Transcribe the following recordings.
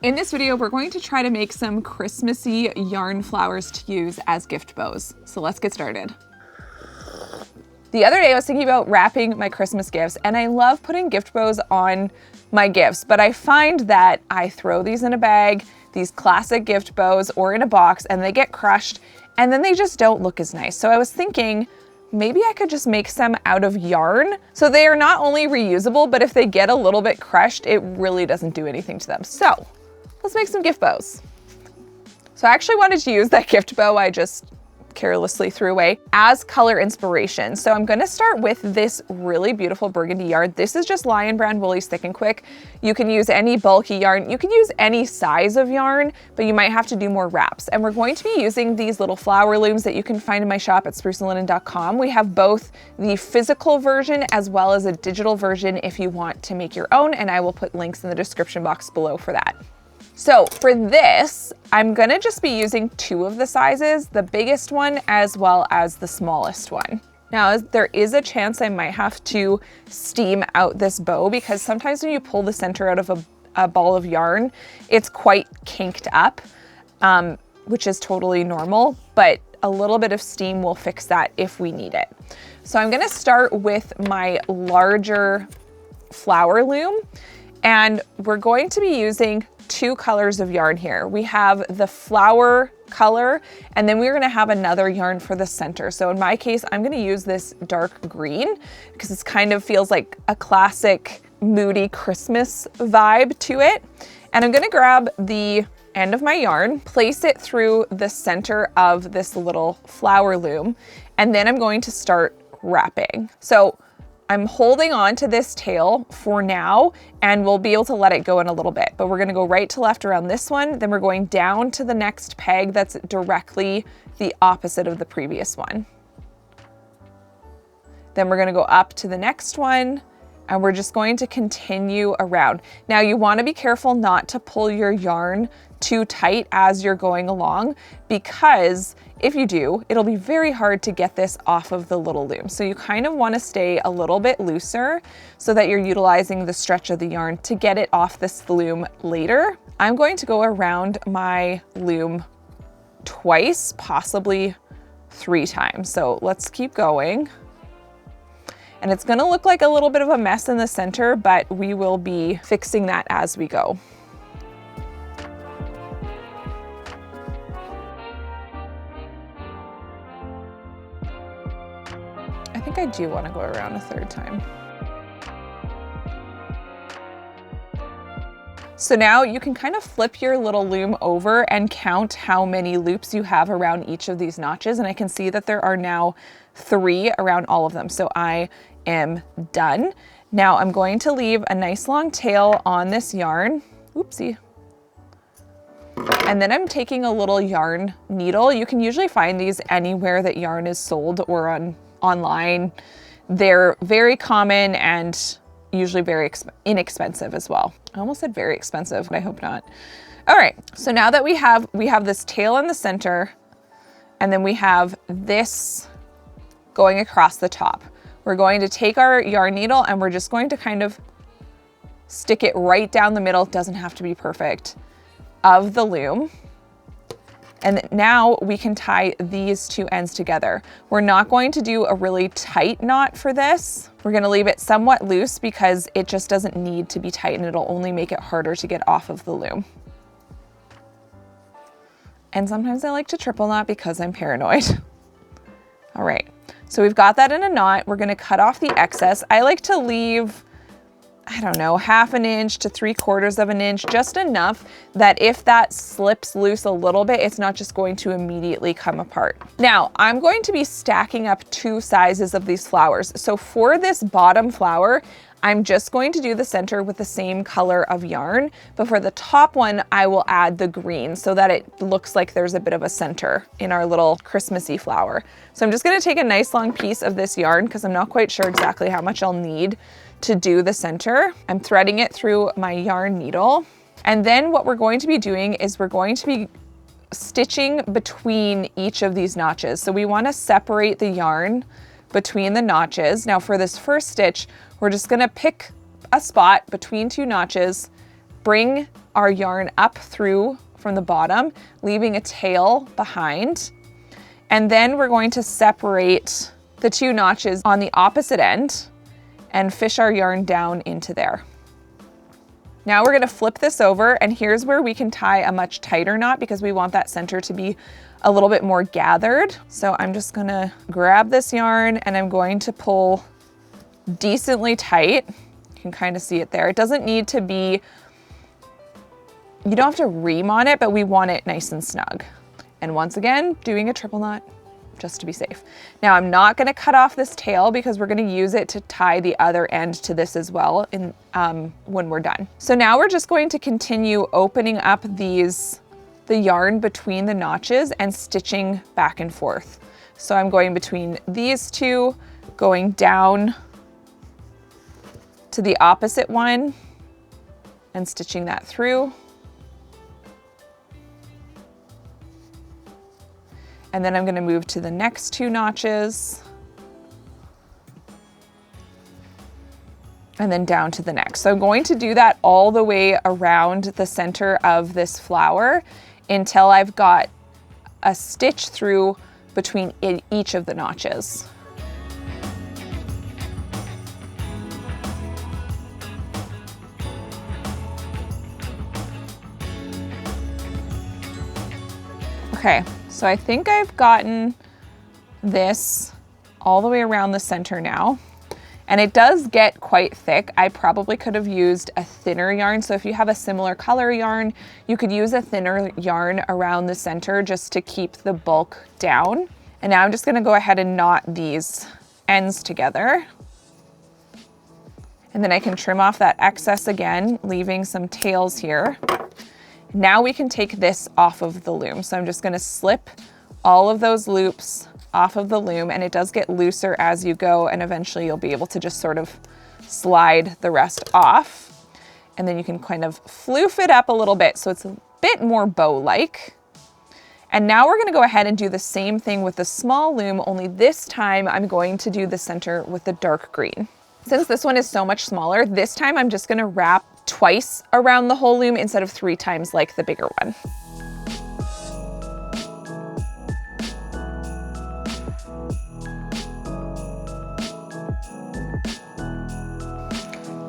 In this video, we're going to try to make some Christmassy yarn flowers to use as gift bows. So let's get started. The other day I was thinking about wrapping my Christmas gifts, and I love putting gift bows on my gifts, but I find that I throw these in a bag, these classic gift bows, or in a box, and they get crushed, and then they just don't look as nice. So I was thinking, maybe I could just make some out of yarn. So they are not only reusable, but if they get a little bit crushed, it really doesn't do anything to them. So let's make some gift bows. So I actually wanted to use that gift bow I just carelessly threw away as color inspiration. So I'm gonna start with this really beautiful burgundy yarn. This is just Lion Brand Woolly's Thick and Quick. You can use any bulky yarn. You can use any size of yarn, but you might have to do more wraps. And we're going to be using these little flower looms that you can find in my shop at spruceandlinen.com. We have both the physical version as well as a digital version if you want to make your own, and I will put links in the description box below for that. So for this, I'm gonna just be using two of the sizes, the biggest one as well as the smallest one. Now, there is a chance I might have to steam out this bow because sometimes when you pull the center out of a ball of yarn, it's quite kinked up, which is totally normal, but a little bit of steam will fix that if we need it. So I'm gonna start with my larger flower loom, and we're going to be using two colors of yarn here. We have the flower color, and then we're gonna have another yarn for the center. So in my case, I'm gonna use this dark green because it kind of feels like a classic moody Christmas vibe to it. And I'm gonna grab the end of my yarn, place it through the center of this little flower loom, and then I'm going to start wrapping. So I'm holding on to this tail for now, and we'll be able to let it go in a little bit, but we're gonna go right to left around this one, then we're going down to the next peg that's directly the opposite of the previous one. Then we're gonna go up to the next one, and we're just going to continue around. Now you wanna be careful not to pull your yarn too tight as you're going along, because if you do, it'll be very hard to get this off of the little loom. So you kind of wanna stay a little bit looser so that you're utilizing the stretch of the yarn to get it off this loom later. I'm going to go around my loom twice, possibly 3 times. So let's keep going. And it's gonna look like a little bit of a mess in the center, but we will be fixing that as we go. I think I do want to go around a 3rd time. So now you can kind of flip your little loom over and count how many loops you have around each of these notches. And I can see that there are now 3 around all of them. So I am done. Now I'm going to leave a nice long tail on this yarn. Oopsie. And then I'm taking a little yarn needle. You can usually find these anywhere that yarn is sold or online. They're very common and usually very inexpensive as well. I almost said very expensive, but I hope not. All right, so now that we have this tail in the center, and then we have this going across the top. We're going to take our yarn needle and we're just going to kind of stick it right down the middle. It doesn't have to be perfect, of the loom. And now we can tie these 2 ends together. We're not going to do a really tight knot for this. We're gonna leave it somewhat loose because it just doesn't need to be tight and it'll only make it harder to get off of the loom. And sometimes I like to triple knot because I'm paranoid. All right, so we've got that in a knot. We're gonna cut off the excess. I like to leave, I don't know, 1/2 inch to 3/4 inch, just enough that if that slips loose a little bit, it's not just going to immediately come apart. Now, I'm going to be stacking up 2 sizes of these flowers. So for this bottom flower, I'm just going to do the center with the same color of yarn, but for the top one, I will add the green so that it looks like there's a bit of a center in our little Christmassy flower. So I'm just gonna take a nice long piece of this yarn because I'm not quite sure exactly how much I'll need to do the center. I'm threading it through my yarn needle. And then what we're going to be doing is we're going to be stitching between each of these notches. So we wanna separate the yarn between the notches. Now for this first stitch, we're just gonna pick a spot between 2 notches, bring our yarn up through from the bottom, leaving a tail behind. And then we're going to separate the 2 notches on the opposite end and fish our yarn down into there. Now we're gonna flip this over, and here's where we can tie a much tighter knot because we want that center to be a little bit more gathered. So I'm just gonna grab this yarn and I'm going to pull decently tight. You can kind of see it there. It doesn't need to be, you don't have to ream on it, but we want it nice and snug. And once again, doing a triple knot just to be safe. Now I'm not gonna cut off this tail because we're gonna use it to tie the other end to this as well when we're done. So now we're just going to continue opening up the yarn between the notches and stitching back and forth. So I'm going between these 2, going down to the opposite one and stitching that through. And then I'm gonna move to the next 2 notches and then down to the next. So I'm going to do that all the way around the center of this flower until I've got a stitch through between each of the notches. Okay, so I think I've gotten this all the way around the center now. And it does get quite thick. I probably could have used a thinner yarn. So if you have a similar color yarn, you could use a thinner yarn around the center just to keep the bulk down. And now I'm just gonna go ahead and knot these ends together. And then I can trim off that excess again, leaving some tails here. Now we can take this off of the loom. So I'm just gonna slip all of those loops off of the loom, and it does get looser as you go, and eventually you'll be able to just sort of slide the rest off. And then you can kind of floof it up a little bit so it's a bit more bow-like. And now we're gonna go ahead and do the same thing with the small loom, only this time I'm going to do the center with the dark green. Since this one is so much smaller, this time I'm just gonna wrap twice around the whole loom instead of 3 times like the bigger one.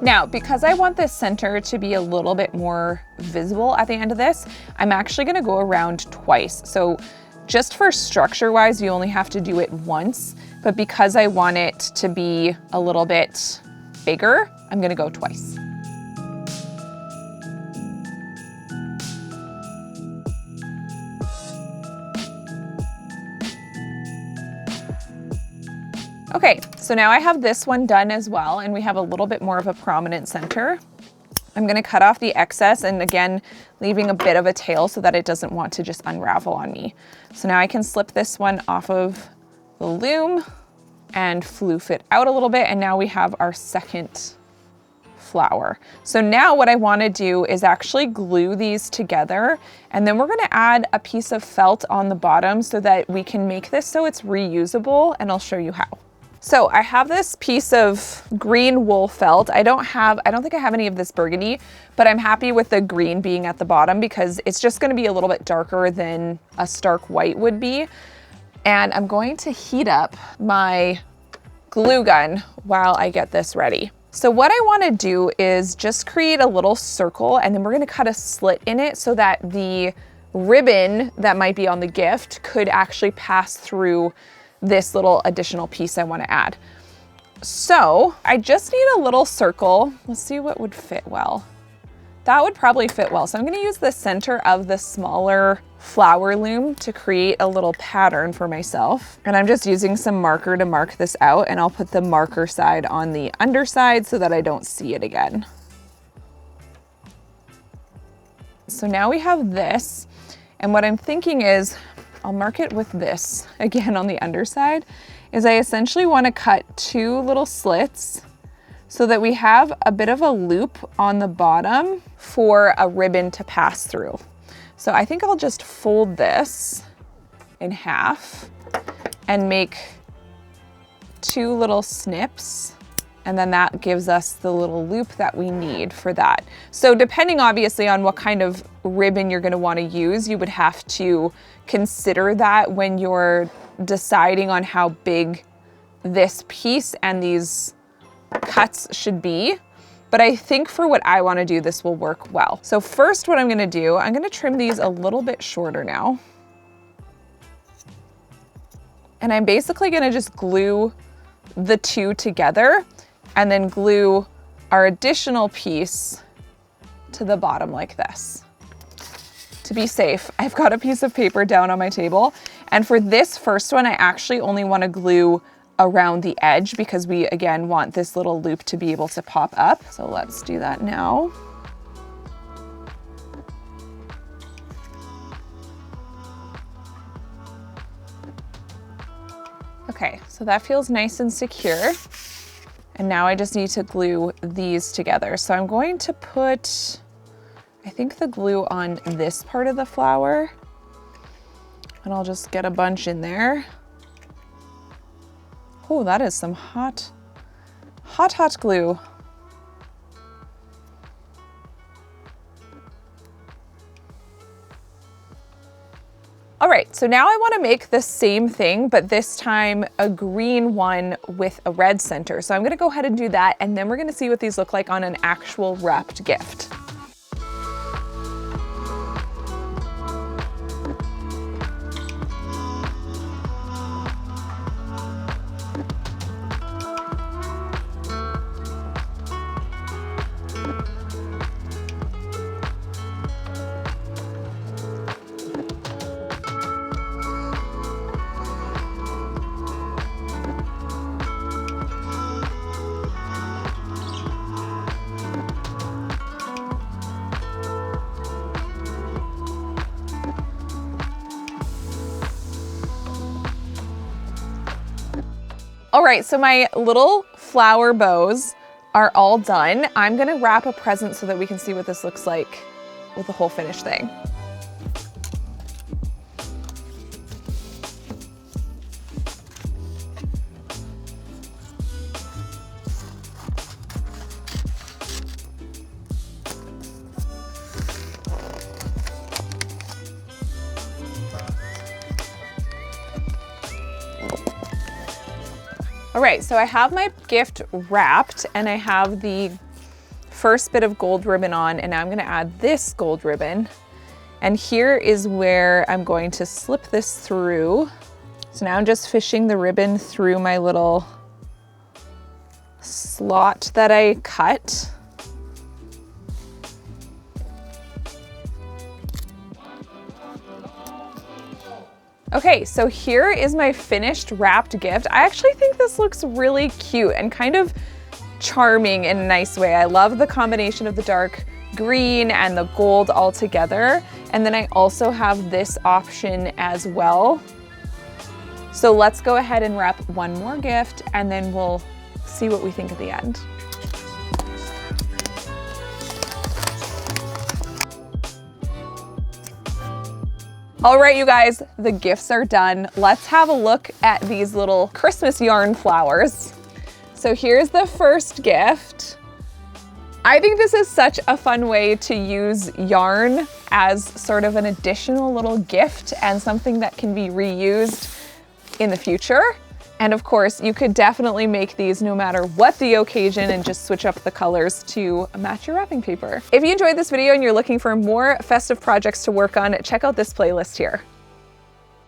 Now, because I want this center to be a little bit more visible at the end of this, I'm actually gonna go around twice. So just for structure wise, you only have to do it once, but because I want it to be a little bit bigger, I'm gonna go twice. Okay, so now I have this one done as well, and we have a little bit more of a prominent center. I'm gonna cut off the excess, and again, leaving a bit of a tail so that it doesn't want to just unravel on me. So now I can slip this one off of the loom and floof it out a little bit, and now we have our second flower. So now what I wanna do is actually glue these together, and then we're gonna add a piece of felt on the bottom so that we can make this so it's reusable, and I'll show you how. So I have this piece of green wool felt. I don't think I have any of this burgundy, but I'm happy with the green being at the bottom because it's just gonna be a little bit darker than a stark white would be. And I'm going to heat up my glue gun while I get this ready. So what I wanna do is just create a little circle, and then we're gonna cut a slit in it so that the ribbon that might be on the gift could actually pass through this little additional piece I want to add. So I just need a little circle. Let's see what would fit well. That would probably fit well. So I'm going to use the center of the smaller flower loom to create a little pattern for myself. And I'm just using some marker to mark this out, and I'll put the marker side on the underside so that I don't see it again. So now we have this, and what I'm thinking is I'll mark it with this again on the underside, is I essentially want to cut 2 little slits so that we have a bit of a loop on the bottom for a ribbon to pass through. So I think I'll just fold this in half and make 2 little snips, And then that gives us the little loop that we need for that. So depending obviously on what kind of ribbon you're gonna wanna use, you would have to consider that when you're deciding on how big this piece and these cuts should be. But I think for what I wanna do, this will work well. So first what I'm gonna do, I'm gonna trim these a little bit shorter now. And I'm basically gonna just glue the two together and then glue our additional piece to the bottom like this. To be safe, I've got a piece of paper down on my table. And for this first one, I actually only wanna glue around the edge because we, again, want this little loop to be able to pop up. So let's do that now. Okay, so that feels nice and secure. And now I just need to glue these together. So I'm going to put, I think, the glue on this part of the flower. And I'll just get a bunch in there. Oh, that is some hot glue. All right, so now I wanna make the same thing, but this time a green one with a red center. So I'm gonna go ahead and do that, and then we're gonna see what these look like on an actual wrapped gift. All right, so my little flower bows are all done. I'm gonna wrap a present so that we can see what this looks like with the whole finished thing. All right, so I have my gift wrapped and I have the first bit of gold ribbon on, and now I'm gonna add this gold ribbon. And here is where I'm going to slip this through. So now I'm just fishing the ribbon through my little slot that I cut. Okay, so here is my finished wrapped gift. I actually think this looks really cute and kind of charming in a nice way. I love the combination of the dark green and the gold all together. And then I also have this option as well. So let's go ahead and wrap one more gift and then we'll see what we think at the end. All right, you guys, the gifts are done. Let's have a look at these little Christmas yarn flowers. So here's the first gift. I think this is such a fun way to use yarn as sort of an additional little gift and something that can be reused in the future. And of course, you could definitely make these no matter what the occasion and just switch up the colors to match your wrapping paper. If you enjoyed this video and you're looking for more festive projects to work on, check out this playlist here.